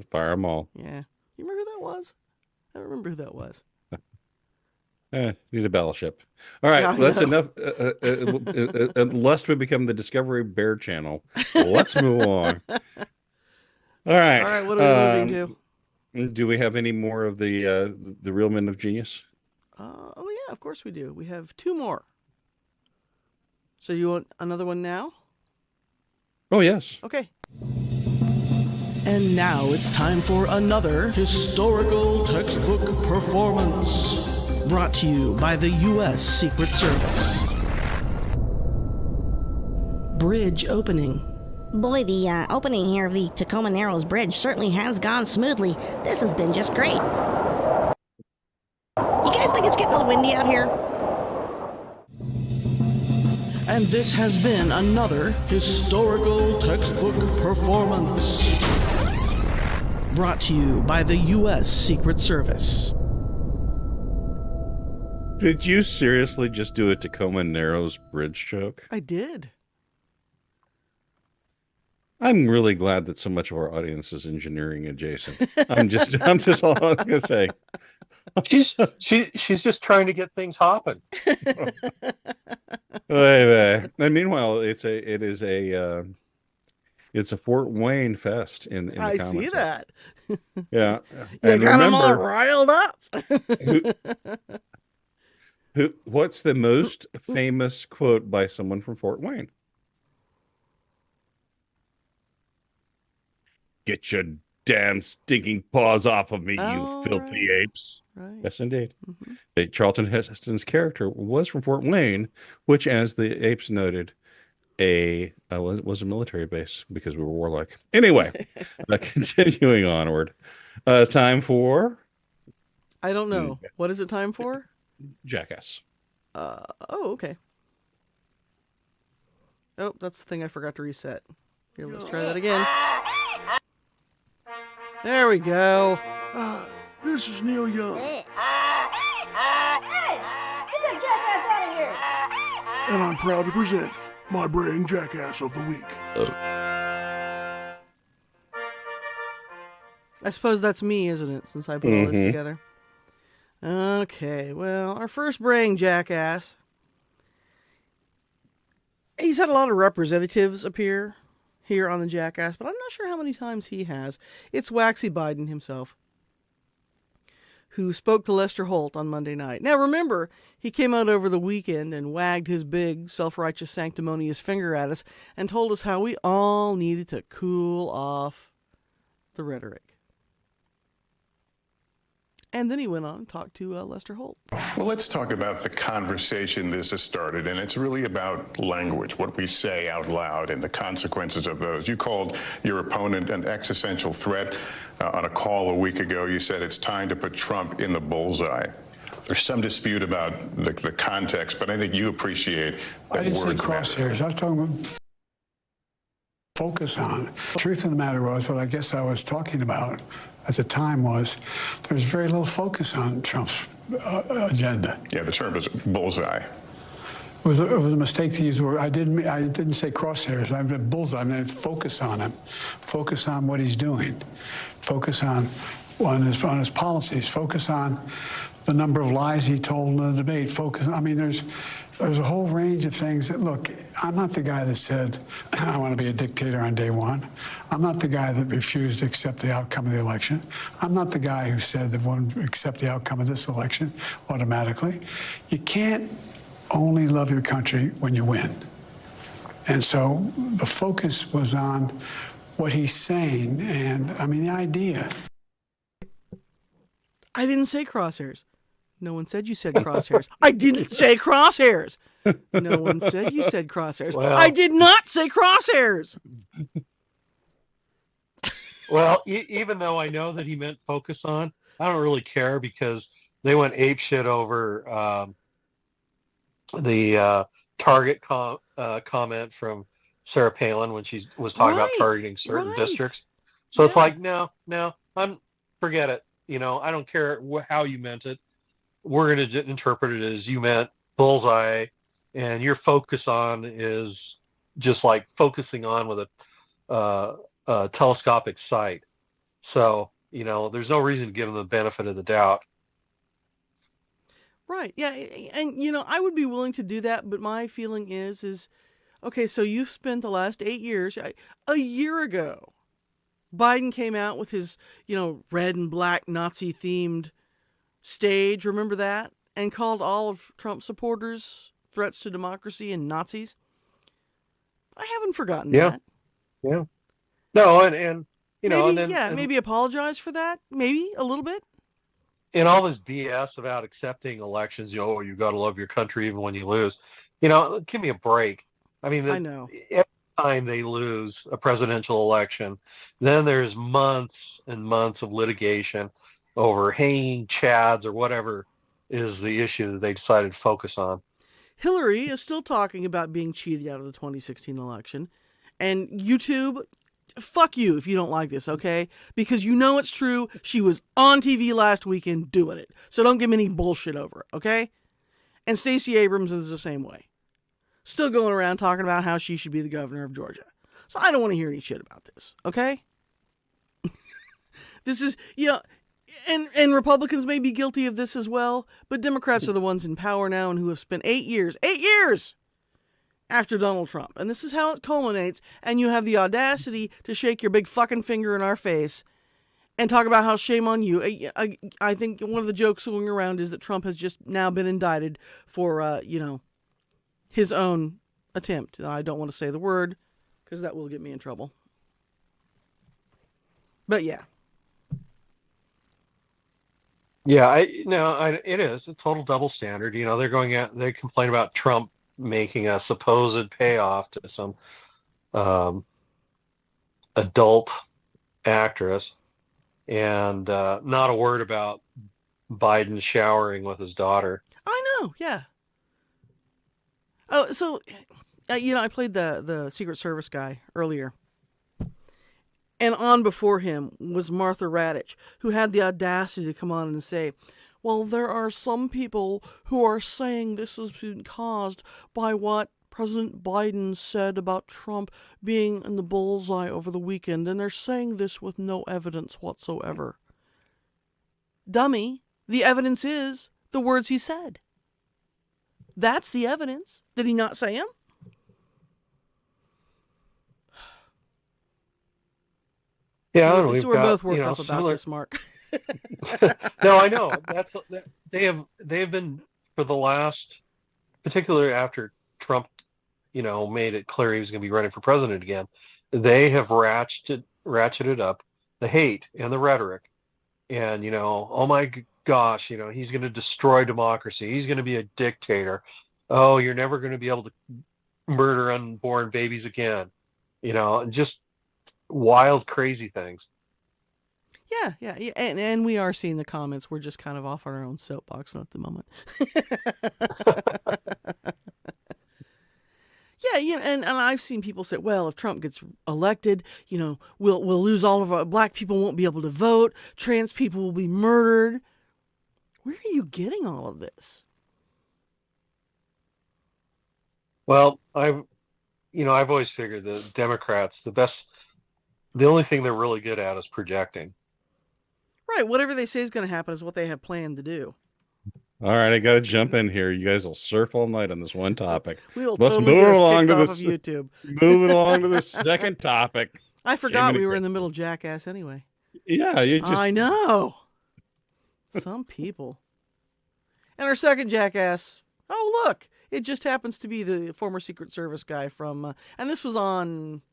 [SPEAKER 2] Fire them all.
[SPEAKER 1] Yeah. You remember who that was? I don't remember who that was.
[SPEAKER 2] Need a battleship. All right, that's enough. Lest we become the Discovery Bear Channel, let's move on. All right.
[SPEAKER 1] All right, what are we moving
[SPEAKER 2] to? Do we have any more of the Real Men of Genius?
[SPEAKER 1] Oh, yeah, of course we do. We have 2 more. So you want another one now?
[SPEAKER 2] Oh, yes.
[SPEAKER 1] Okay. And now it's time for another historical textbook performance. Brought to you by the U.S. Secret Service. Bridge opening.
[SPEAKER 11] Boy, the opening here of the Tacoma Narrows Bridge certainly has gone smoothly. This has been just great. You guys think it's getting a little windy out here?
[SPEAKER 1] And this has been another historical textbook performance. Brought to you by the U.S. Secret Service.
[SPEAKER 2] Did you seriously just do a Tacoma Narrows Bridge joke?
[SPEAKER 1] I did.
[SPEAKER 2] I'm really glad that so much of our audience is engineering adjacent. I'm just all I'm gonna say.
[SPEAKER 3] She's just trying to get things hopping.
[SPEAKER 2] And meanwhile, it's a Fort Wayne fest in the
[SPEAKER 1] I
[SPEAKER 2] comments.
[SPEAKER 1] see that.
[SPEAKER 2] Yeah.
[SPEAKER 1] You got them all riled up.
[SPEAKER 2] What's the most famous quote by someone from Fort Wayne? Get your damn stinking paws off of me, you filthy apes.
[SPEAKER 1] Right.
[SPEAKER 2] Yes, indeed. Mm-hmm. Charlton Heston's character was from Fort Wayne, which, as the apes noted, was a military base because we were warlike. Anyway, continuing onward. It's time for...
[SPEAKER 1] I don't know. What is it time for?
[SPEAKER 2] Jackass.
[SPEAKER 1] Okay. Oh, that's the thing I forgot to reset. Here, let's try that again. There we go.
[SPEAKER 10] This is Neil Young.
[SPEAKER 11] Hey, get that jackass out of here!
[SPEAKER 10] And I'm proud to present my braying jackass of the week.
[SPEAKER 1] I suppose that's me, isn't it, since I put all this together? Okay, well, our first braying jackass. He's had a lot of representatives appear here on the Jackass, but I'm not sure how many times he has. It's Waxy Biden himself, who spoke to Lester Holt on Monday night. Now, remember, he came out over the weekend and wagged his big, self-righteous, sanctimonious finger at us and told us how we all needed to cool off the rhetoric. And then he went on and talked to Lester Holt.
[SPEAKER 12] Well, let's talk about the conversation this has started, and it's really about language, what we say out loud and the consequences of those. You called your opponent an existential threat on a call a week ago. You said it's time to put Trump in the bullseye. There's some dispute about the context, but I think you appreciate that.
[SPEAKER 13] I didn't say
[SPEAKER 12] words matter.
[SPEAKER 13] crosshairs. I was talking about focus on. The truth of the matter was, what I guess I was talking about at the time was there was very little focus on Trump's agenda.
[SPEAKER 12] Yeah, the term was bullseye.
[SPEAKER 13] It was a mistake to use the word. I didn't say crosshairs. I meant bullseye. I meant focus on him. Focus on what he's doing. Focus on his policies. Focus on the number of lies he told in the debate. Focus. I mean, there's a whole range of things that, look, I'm not the guy that said, I want to be a dictator on day one. I'm not the guy that refused to accept the outcome of the election. I'm not the guy who said that won't accept the outcome of this election automatically. You can't only love your country when you win. And so the focus was on what he's saying, and, I mean, the idea.
[SPEAKER 1] I didn't say crosshairs. No one said you said crosshairs. I didn't say crosshairs. No one said you said crosshairs.
[SPEAKER 3] Well,
[SPEAKER 1] I did not say crosshairs.
[SPEAKER 3] Well, even though I know that he meant focus on, I don't really care because they went apeshit over the Target comment from Sarah Palin when she was talking about targeting certain districts. So it's like, no, forget it. You know, I don't care how you meant it. We're going to interpret it as you meant bullseye, and your focus on is just like focusing on with a telescopic sight. So, you know, there's no reason to give them the benefit of the doubt.
[SPEAKER 1] Right. Yeah. And, you know, I would be willing to do that. But my feeling is, okay, so you've spent the last 8 years, a year ago, Biden came out with his, you know, red and black Nazi themed stage. Remember that? And called all of Trump's supporters threats to democracy and Nazis. I haven't forgotten that.
[SPEAKER 3] Yeah. No. And you know,
[SPEAKER 1] maybe, maybe apologize for that. Maybe a little bit.
[SPEAKER 3] And all this BS about accepting elections, you know, you got to love your country even when you lose. You know, give me a break. I mean,
[SPEAKER 1] I know.
[SPEAKER 3] Every time they lose a presidential election, then there's months and months of litigation over hanging chads or whatever is the issue that they decided to focus on.
[SPEAKER 1] Hillary is still talking about being cheated out of the 2016 election. And YouTube, fuck you if you don't like this, okay? Because you know it's true. She was on TV last weekend doing it. So don't give me any bullshit over it, okay? And Stacey Abrams is the same way. Still going around talking about how she should be the governor of Georgia. So I don't want to hear any shit about this, okay? This is, you know, and Republicans may be guilty of this as well, but Democrats are the ones in power now and who have spent 8 years after Donald Trump. And this is how it culminates. And you have the audacity to shake your big fucking finger in our face and talk about how shame on you. I think one of the jokes going around is that Trump has just now been indicted for, you know, his own attempt. I don't want to say the word because that will get me in trouble. But yeah.
[SPEAKER 3] Yeah, it is a total double standard. You know, they complain about Trump making a supposed payoff to some adult actress, and not a word about Biden showering with his daughter.
[SPEAKER 1] I know, yeah. Oh, so, you know, I played the Secret Service guy earlier. And on before him was Martha Radich, who had the audacity to come on and say, well, there are some people who are saying this has been caused by what President Biden said about Trump being in the bullseye over the weekend, and they're saying this with no evidence whatsoever. Dummy, the evidence is the words he said. That's the evidence. Did he not say them?
[SPEAKER 3] Yeah,
[SPEAKER 1] so we're both worked up about
[SPEAKER 3] similar,
[SPEAKER 1] this, Mark.
[SPEAKER 3] No, I know. They have been for the last, particularly after Trump, made it clear he was going to be running for president again. They have ratcheted up the hate and the rhetoric, and oh my gosh, he's going to destroy democracy. He's going to be a dictator. Oh, you're never going to be able to murder unborn babies again. Just wild, crazy things.
[SPEAKER 1] Yeah, and we are seeing the comments. We're just kind of off on our own soapbox at the moment. Yeah, and I've seen people say, well, if Trump gets elected, we'll lose all of our black people won't be able to vote, trans people will be murdered. Where are you getting all of this?
[SPEAKER 3] Well, I've always figured the Democrats, the only thing they're really good at is projecting.
[SPEAKER 1] Right, whatever they say is going to happen is what they have planned to do.
[SPEAKER 2] All right, I got to jump in here. You guys will surf all night on this one topic.
[SPEAKER 1] We'll
[SPEAKER 2] Let's
[SPEAKER 1] totally
[SPEAKER 2] move
[SPEAKER 1] get us
[SPEAKER 2] along
[SPEAKER 1] kicked
[SPEAKER 2] to
[SPEAKER 1] off
[SPEAKER 2] this.
[SPEAKER 1] of YouTube.
[SPEAKER 2] Moving along to the second topic.
[SPEAKER 1] I forgot we were in the middle of Jackass anyway.
[SPEAKER 2] Yeah, you just.
[SPEAKER 1] I know. Some people. And our second Jackass. Oh, look. It just happens to be the former Secret Service guy from. And this was on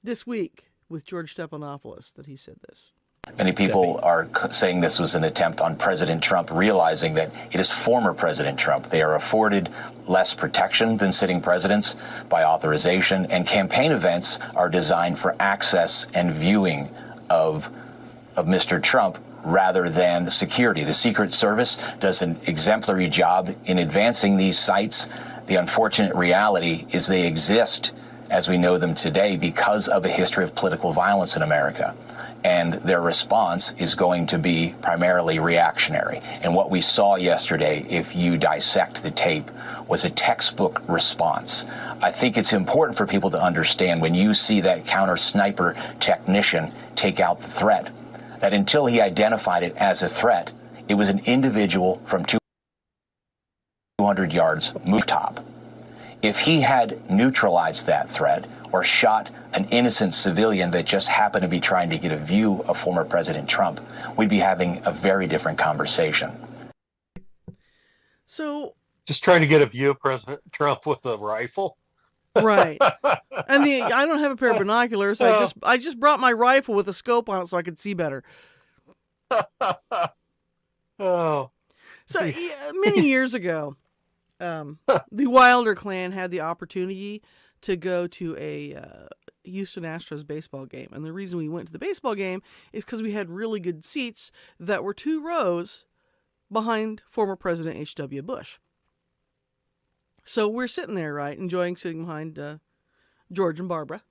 [SPEAKER 1] this week with George Stephanopoulos that he said this.
[SPEAKER 7] Many people are saying this was an attempt on President Trump, realizing that it is former President Trump. They are afforded less protection than sitting presidents by authorization, and campaign events are designed for access and viewing of Mr. Trump rather than security. The Secret Service does an exemplary job in advancing these sites. The unfortunate reality is they exist as we know them today because of a history of political violence in America. And their response is going to be primarily reactionary. And what we saw yesterday, if you dissect the tape, was a textbook response. I think it's important for people to understand when you see that counter sniper technician take out the threat, that until he identified it as a threat, it was an individual from 200 yards rooftop. If he had neutralized that threat or shot an innocent civilian that just happened to be trying to get a view of former President Trump, we'd be having a very different conversation.
[SPEAKER 1] So,
[SPEAKER 3] just trying to get a view of President Trump with a rifle.
[SPEAKER 1] Right. And I don't have a pair of binoculars. I just brought my rifle with a scope on it so I could see better.
[SPEAKER 3] Oh.
[SPEAKER 1] So many years ago, the Wilder clan had the opportunity to go to a Houston Astros baseball game. And the reason we went to the baseball game is because we had really good seats that were 2 rows behind former President H.W. Bush. So we're sitting there, right, sitting behind George and Barbara.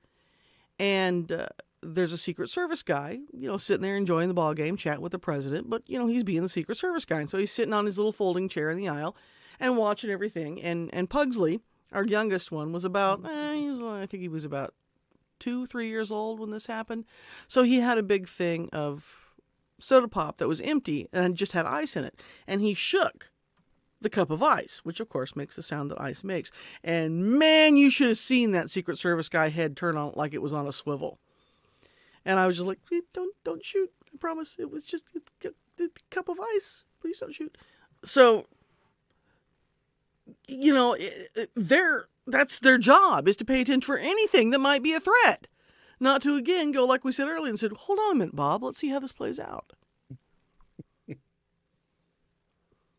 [SPEAKER 1] And there's a Secret Service guy, sitting there enjoying the ball game, chatting with the president. But, he's being the Secret Service guy. And so he's sitting on his little folding chair in the aisle and watching everything. And Pugsley, our youngest one, was about, I think he was about 2-3 years old when this happened. So he had a big thing of soda pop that was empty and just had ice in it. And he shook the cup of ice, which of course makes the sound that ice makes. And man, you should have seen that Secret Service guy head turn on like it was on a swivel. And I was just like, don't shoot. I promise. It was just the cup of ice. Please don't shoot. So, that's their job, is to pay attention for anything that might be a threat. Not to, again, go like we said earlier and said, hold on a minute, Bob, let's see how this plays out.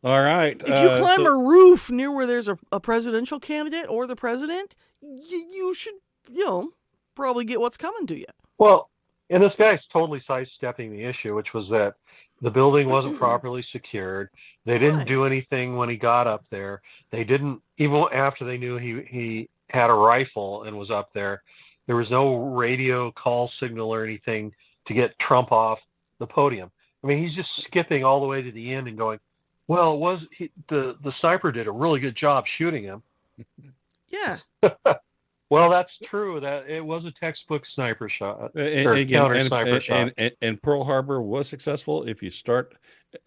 [SPEAKER 2] All right.
[SPEAKER 1] If you climb a roof near where there's a presidential candidate or the president, you should, probably get what's coming to you.
[SPEAKER 3] Well, and this guy's totally sidestepping the issue, which was that the building wasn't properly secured. They didn't do anything when he got up there. They didn't, even after they knew he had a rifle and was up there, there was no radio call signal or anything to get Trump off the podium. I mean, he's just skipping all the way to the end and going, well, the sniper did a really good job shooting him.
[SPEAKER 1] Yeah.
[SPEAKER 3] Well, that's true. That it was a textbook sniper shot, sniper shot.
[SPEAKER 2] And Pearl Harbor was successful if you start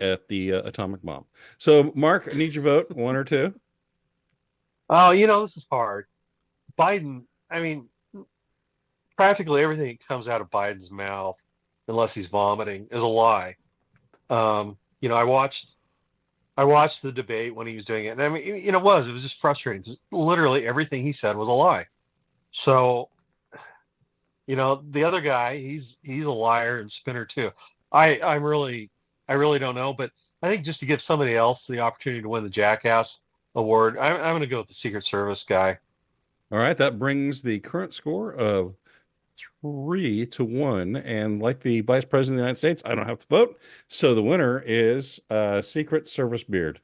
[SPEAKER 2] at the atomic bomb. So, Mark, I need your vote, 1 or 2.
[SPEAKER 3] Oh, this is hard. Biden. I mean, practically everything that comes out of Biden's mouth unless he's vomiting, is a lie. I watched the debate when he was doing it, and I mean, it was just frustrating because literally everything he said was a lie. So, the other guy, he's a liar and spinner too. I really don't know, but I think just to give somebody else the opportunity to win the Jackass award, I'm going to go with the Secret Service guy.
[SPEAKER 2] All right, that brings the current score of 3-1. And like the Vice President of the United States, I don't have to vote. So the winner is Secret Service Beard.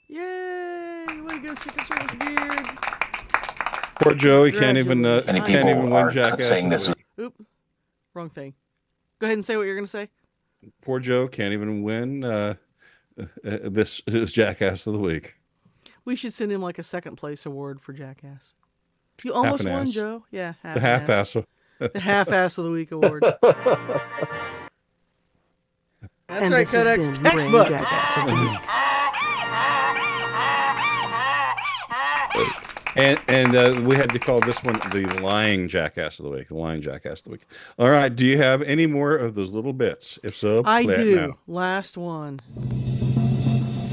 [SPEAKER 1] Yay! Way to go, Secret Service Beard.
[SPEAKER 2] Poor Joe, he can't even
[SPEAKER 7] Many
[SPEAKER 2] can't even
[SPEAKER 7] people
[SPEAKER 2] win
[SPEAKER 7] are
[SPEAKER 2] Jackass.
[SPEAKER 7] saying this.
[SPEAKER 1] Oop, wrong thing. Go ahead and say what you're going to say.
[SPEAKER 2] Poor Joe can't even win this Jackass of the Week.
[SPEAKER 1] We should send him like a second place award for Jackass. You almost won,
[SPEAKER 2] Half-an-ass.
[SPEAKER 1] Joe. Yeah,
[SPEAKER 2] The half-ass.
[SPEAKER 1] The half-ass of the week award. That's
[SPEAKER 11] And
[SPEAKER 1] right,
[SPEAKER 11] this has
[SPEAKER 1] Codex
[SPEAKER 11] been Brain
[SPEAKER 1] textbook.
[SPEAKER 11] Jackass of the week.
[SPEAKER 2] And we had to call this one the lying Jackass of the Week. The lying Jackass of the Week. All right. Do you have any more of those little bits? If so,
[SPEAKER 1] I
[SPEAKER 2] play it
[SPEAKER 1] do.
[SPEAKER 2] now.
[SPEAKER 1] Last one.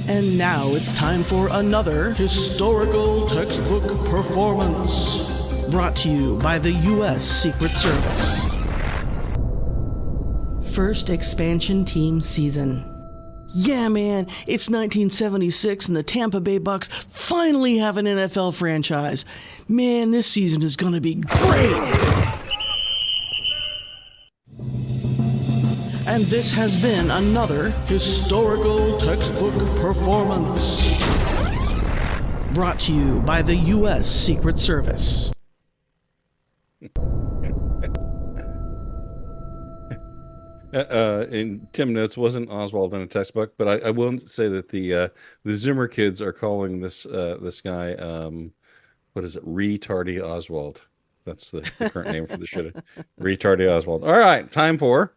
[SPEAKER 1] And now it's time for another historical textbook performance. Brought to you by the U.S. Secret Service. First expansion team season. Yeah, man, it's 1976 and the Tampa Bay Bucks finally have an NFL franchise. Man, this season is going to be great. And this has been another historical textbook performance. Brought to you by the U.S. Secret Service.
[SPEAKER 2] In Tim notes, wasn't Oswald in a textbook, but I will say that the Zoomer kids are calling this guy what is it, Retardy Oswald. That's the current name for the shit. Retardy Oswald. All right, time for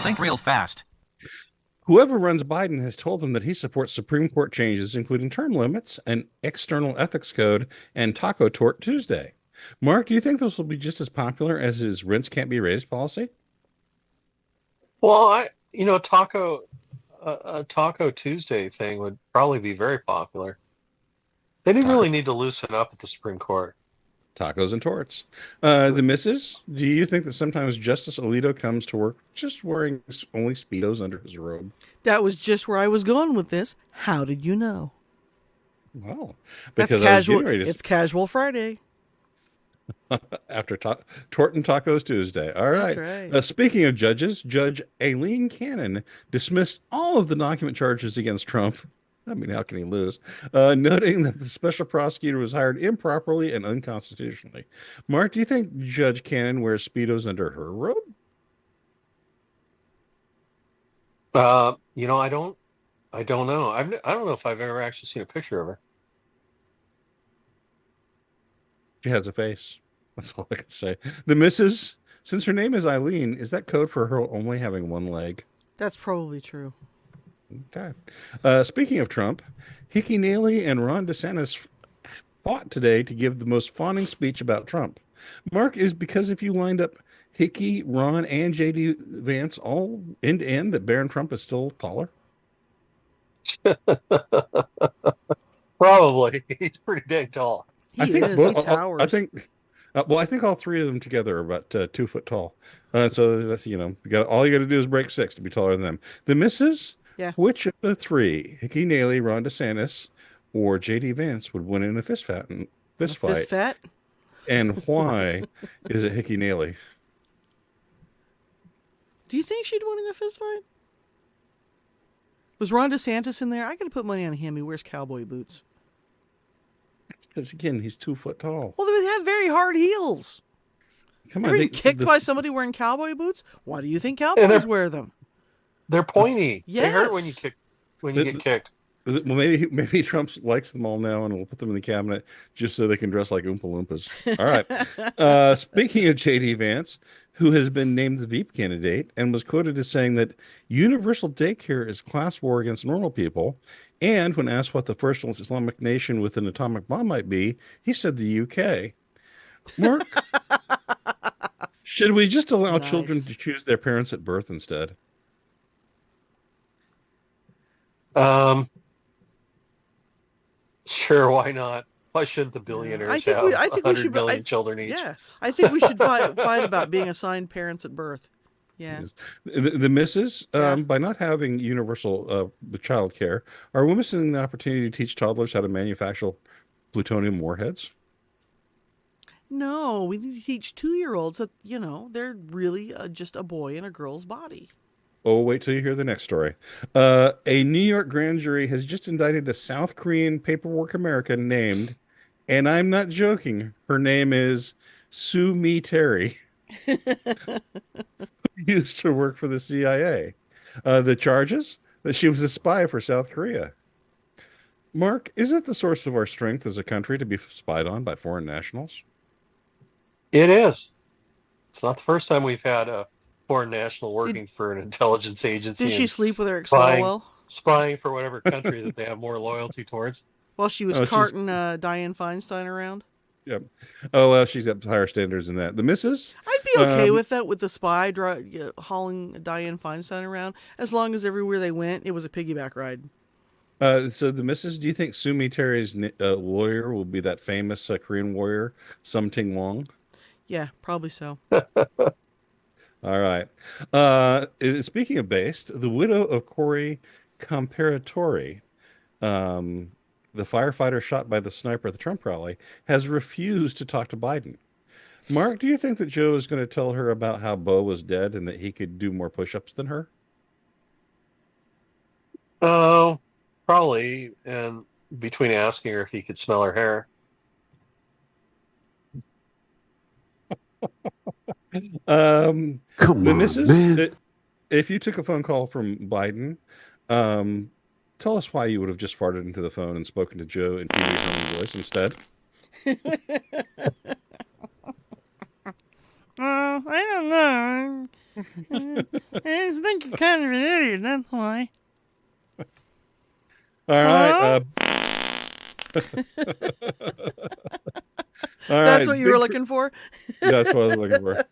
[SPEAKER 14] Think real fast.
[SPEAKER 2] whoever runs Biden has told him that he supports Supreme Court changes, including term limits, an external ethics code, and Taco Tort Tuesday. Mark, do you think this will be just as popular as his rents can't be raised policy?
[SPEAKER 3] Well, a Taco Tuesday thing would probably be very popular. They didn't really need to loosen up at the Supreme Court.
[SPEAKER 2] Tacos and torts. The missus, do you think that sometimes Justice Alito comes to work just wearing only Speedos under his robe?
[SPEAKER 1] That was just where I was going with this. How did you know?
[SPEAKER 2] Well,
[SPEAKER 1] That's
[SPEAKER 2] because
[SPEAKER 1] casual. It's Casual Friday.
[SPEAKER 2] After Tort and Tacos Tuesday. All right.
[SPEAKER 1] That's right.
[SPEAKER 2] Speaking of judges, Judge Aileen Cannon dismissed all of the document charges against Trump. I mean, how can he lose? Noting that the special prosecutor was hired improperly and unconstitutionally. Mark, do you think Judge Cannon wears Speedos under her robe?
[SPEAKER 3] I don't know. I don't know if I've ever actually seen a picture of her.
[SPEAKER 2] She has a face. That's all I can say. The missus, since her name is Eileen, is that code for her only having one leg?
[SPEAKER 1] That's probably true.
[SPEAKER 2] Okay. Speaking of Trump, Hickey Haley and Ron DeSantis fought today to give the most fawning speech about Trump. Mark, is because if you lined up Hickey, Ron, and J.D. Vance all end to end that Barron Trump is still taller?
[SPEAKER 3] Probably. He's pretty dang tall.
[SPEAKER 2] I think all three of them together are about 2 foot tall. So that's all you got to do is break 6 to be taller than them. The missus,
[SPEAKER 1] yeah.
[SPEAKER 2] Which of the three, Hickey Haley, Ron DeSantis, or J.D. Vance, would win in a fist fight?
[SPEAKER 1] Fist fight?
[SPEAKER 2] And why is it Hickey Haley?
[SPEAKER 1] Do you think she'd win in a fist fight? Was Ron DeSantis in there? I got to put money on him. He wears cowboy boots.
[SPEAKER 2] Because again, he's 2 foot tall.
[SPEAKER 1] Well, they have very hard heels.
[SPEAKER 2] Come on,
[SPEAKER 1] Ever been kicked by somebody wearing cowboy boots? Why do you think cowboys wear them?
[SPEAKER 3] They're pointy.
[SPEAKER 1] Yes.
[SPEAKER 3] They hurt when you get kicked.
[SPEAKER 2] Well, maybe Trump likes them all now, and we'll put them in the cabinet just so they can dress like Oompa Loompas. All right. Speaking of J.D. Vance, who has been named the Veep candidate and was quoted as saying that universal daycare is class war against normal people. And when asked what the first Islamic nation with an atomic bomb might be, he said the UK. Mark, should we just allow children to choose their parents at birth instead?
[SPEAKER 3] Sure, why not? Why shouldn't the billionaires have
[SPEAKER 1] I think we
[SPEAKER 3] 100
[SPEAKER 1] should.
[SPEAKER 3] million children each?
[SPEAKER 1] Yeah, I think we should fight about being assigned parents at birth. Yeah.
[SPEAKER 2] Yes. The missus, by not having universal child care, are we missing the opportunity to teach toddlers how to manufacture plutonium warheads?
[SPEAKER 1] No, we need to teach 2-year-olds that, they're really just a boy in a girl's body.
[SPEAKER 2] Oh, wait till you hear the next story. A New York grand jury has just indicted a South Korean paperwork American named, and I'm not joking, her name is Sue Me Terry, who used to work for the CIA. The charges? That she was a spy for South Korea. Mark, is it the source of our strength as a country to be spied on by foreign nationals?
[SPEAKER 3] It is. It's not the first time we've had a foreign national working for an intelligence agency.
[SPEAKER 1] Did she sleep with Eric
[SPEAKER 3] spying,
[SPEAKER 1] Swalwell?
[SPEAKER 3] Spying for whatever country that they have more loyalty towards.
[SPEAKER 1] While she was carting Dianne Feinstein around?
[SPEAKER 2] Yep. Oh, well, she's got higher standards than that. The missus?
[SPEAKER 1] I'd be okay with that, with the spy hauling Dianne Feinstein around, as long as everywhere they went, it was a piggyback ride.
[SPEAKER 2] So the missus, do you think Sue Terry's lawyer will be that famous Korean warrior, Sum Ting Wong?
[SPEAKER 1] Yeah, probably so.
[SPEAKER 2] All right. Speaking of based, the widow of Corey Comparatori, the firefighter shot by the sniper at the Trump rally, has refused to talk to Biden. Mark, do you think that Joe is going to tell her about how Bo was dead and that he could do more push-ups than her?
[SPEAKER 3] Oh, probably. And between asking her if he could smell her hair.
[SPEAKER 2] Come
[SPEAKER 10] on,
[SPEAKER 2] missus,
[SPEAKER 10] man.
[SPEAKER 2] If you took a phone call from Biden, tell us why you would have just farted into the phone and spoken to Joe in Pee Wee Herman's voice instead.
[SPEAKER 14] I don't know. I just think you're kind of an idiot, that's why.
[SPEAKER 2] All right.
[SPEAKER 1] That's what you were looking for?
[SPEAKER 2] That's what I was looking for.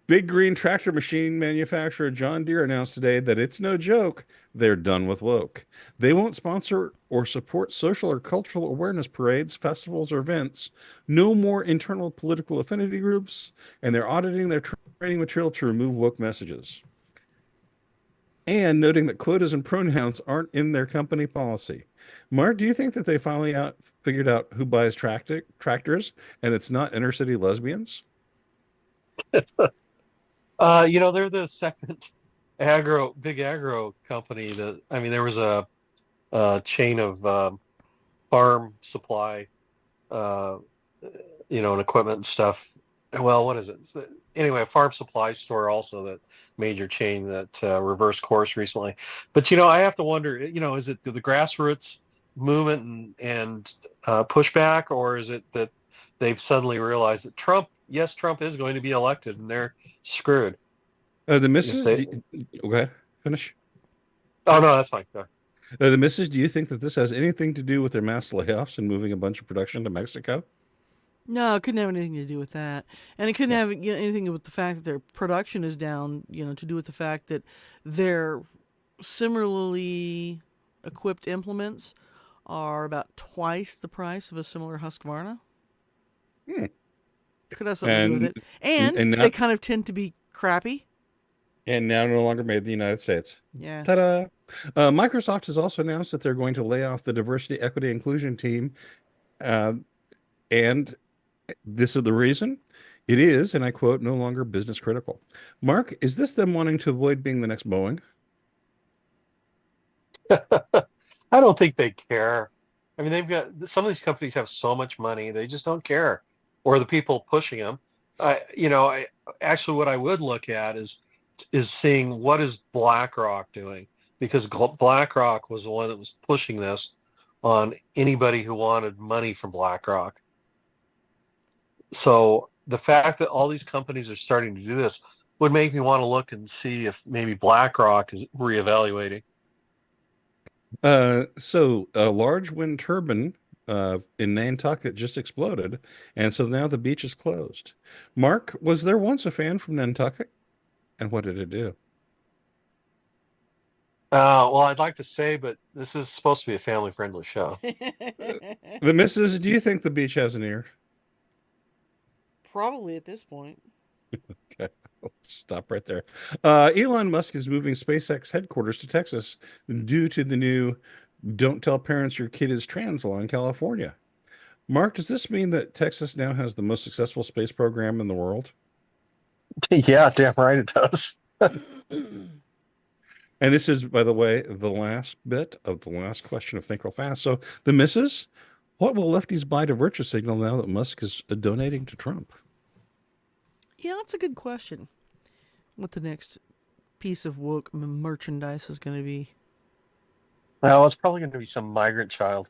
[SPEAKER 2] Big green tractor machine manufacturer John Deere announced today that it's no joke. They're done with woke. They won't sponsor or support social or cultural awareness parades, festivals, or events. No more internal political affinity groups. And they're auditing their training material to remove woke messages. And noting that quotas and pronouns aren't in their company policy. Mark, do you think that they finally figured out who buys tractors and it's not inner city lesbians?
[SPEAKER 3] They're the second big agro company that, there was a chain of farm supply, and equipment and stuff. Well, what is it? Anyway, a farm supply store also, that major chain that reversed course recently. But, I have to wonder, is it the grassroots movement and pushback, or is it that they've suddenly realized that Trump is going to be elected and they're screwed?
[SPEAKER 2] The missus, okay, finish.
[SPEAKER 3] Oh, no, that's fine. Go.
[SPEAKER 2] The missus, do you think that this has anything to do with their mass layoffs and moving a bunch of production to Mexico?
[SPEAKER 1] No, it couldn't have anything to do with that. And it couldn't have anything with the fact that their production is down, to do with the fact that their similarly equipped implements are about twice the price of a similar Husqvarna. Could have something to do with it. And they kind of tend to be crappy.
[SPEAKER 2] And now no longer made in the United States.
[SPEAKER 1] Yeah.
[SPEAKER 2] Ta-da! Microsoft has also announced that they're going to lay off the diversity, equity, inclusion team. And this is the reason. It is, and I quote, no longer business critical. Mark, is this them wanting to avoid being the next Boeing?
[SPEAKER 3] I don't think they care. They've got, some of these companies have so much money, they just don't care. Or the people pushing them. Actually, what I would look at is seeing what is BlackRock doing, because BlackRock was the one that was pushing this on anybody who wanted money from BlackRock. So the fact that all these companies are starting to do this would make me want to look and see if maybe BlackRock is reevaluating.
[SPEAKER 2] So a large wind turbine in Nantucket just exploded, and so now the beach is closed. Mark, was there once a fan from Nantucket, and what did it do?
[SPEAKER 3] Well, I'd like to say, but this is supposed to be a family-friendly show.
[SPEAKER 2] The missus, do you think the beach has an ear?
[SPEAKER 1] Probably at this point.
[SPEAKER 2] Okay, I'll stop right there. Elon Musk is moving SpaceX headquarters to Texas due to the new "Don't Tell Parents Your Kid is Trans" law in California. Mark, does this mean that Texas now has the most successful space program in the world?
[SPEAKER 3] Yeah, damn right it does.
[SPEAKER 2] And this is, by the way, the last bit of the last question of Think Real Fast. So, the missus, what will lefties buy to virtue signal now that Musk is donating to Trump?
[SPEAKER 1] Yeah, that's a good question. What the next piece of woke merchandise is going to be?
[SPEAKER 3] Well, it's probably going to be some migrant child.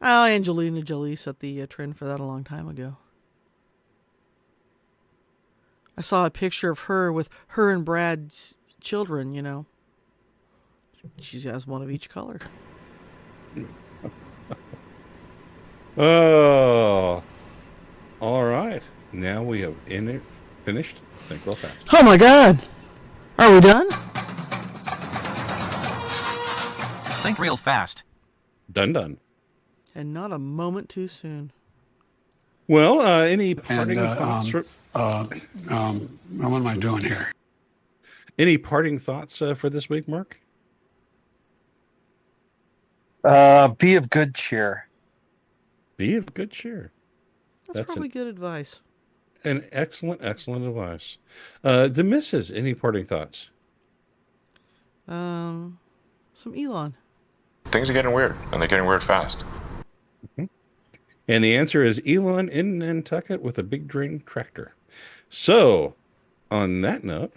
[SPEAKER 1] Oh, Angelina Jolie set the trend for that a long time ago. I saw a picture of her with her and Brad's children, you know. She has one of each color.
[SPEAKER 2] Oh, all right. Now we have finished. Think Real Fast.
[SPEAKER 1] Oh my God! Are we done?
[SPEAKER 15] Think Real Fast.
[SPEAKER 2] Done.
[SPEAKER 1] And not a moment too soon.
[SPEAKER 2] Well, any parting thoughts?
[SPEAKER 13] What am I doing here?
[SPEAKER 2] Any parting thoughts for this week, Mark?
[SPEAKER 3] Be of good cheer.
[SPEAKER 2] Be of good cheer.
[SPEAKER 1] That's probably good advice.
[SPEAKER 2] An excellent advice. The missus, any parting thoughts?
[SPEAKER 1] Some Elon.
[SPEAKER 16] Things are getting weird, and they're getting weird fast.
[SPEAKER 2] Mm-hmm. And the answer is Elon in Nantucket with a big drain tractor. So, on that note,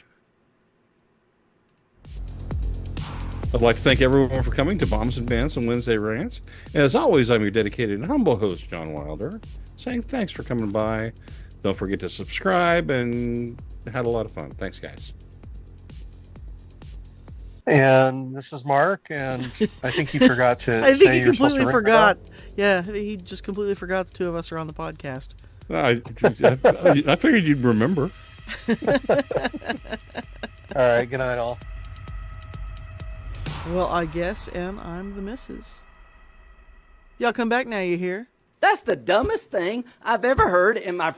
[SPEAKER 2] I'd like to thank everyone for coming to Bombs and Bants and Wednesday Rants. As always, I'm your dedicated and humble host, John Wilder, saying thanks for coming by. Don't forget to subscribe, and had a lot of fun. Thanks, guys.
[SPEAKER 3] And this is Mark, and I think you forgot to
[SPEAKER 1] I think
[SPEAKER 3] say
[SPEAKER 1] he
[SPEAKER 3] you're supposed to
[SPEAKER 1] completely
[SPEAKER 3] ring
[SPEAKER 1] forgot. Yeah, he just completely forgot the two of us are on the podcast.
[SPEAKER 2] I figured you'd remember.
[SPEAKER 3] All right, good night, all.
[SPEAKER 1] Well, I guess, and I'm the missus. Y'all come back now, you hear?
[SPEAKER 17] That's the dumbest thing I've ever heard in my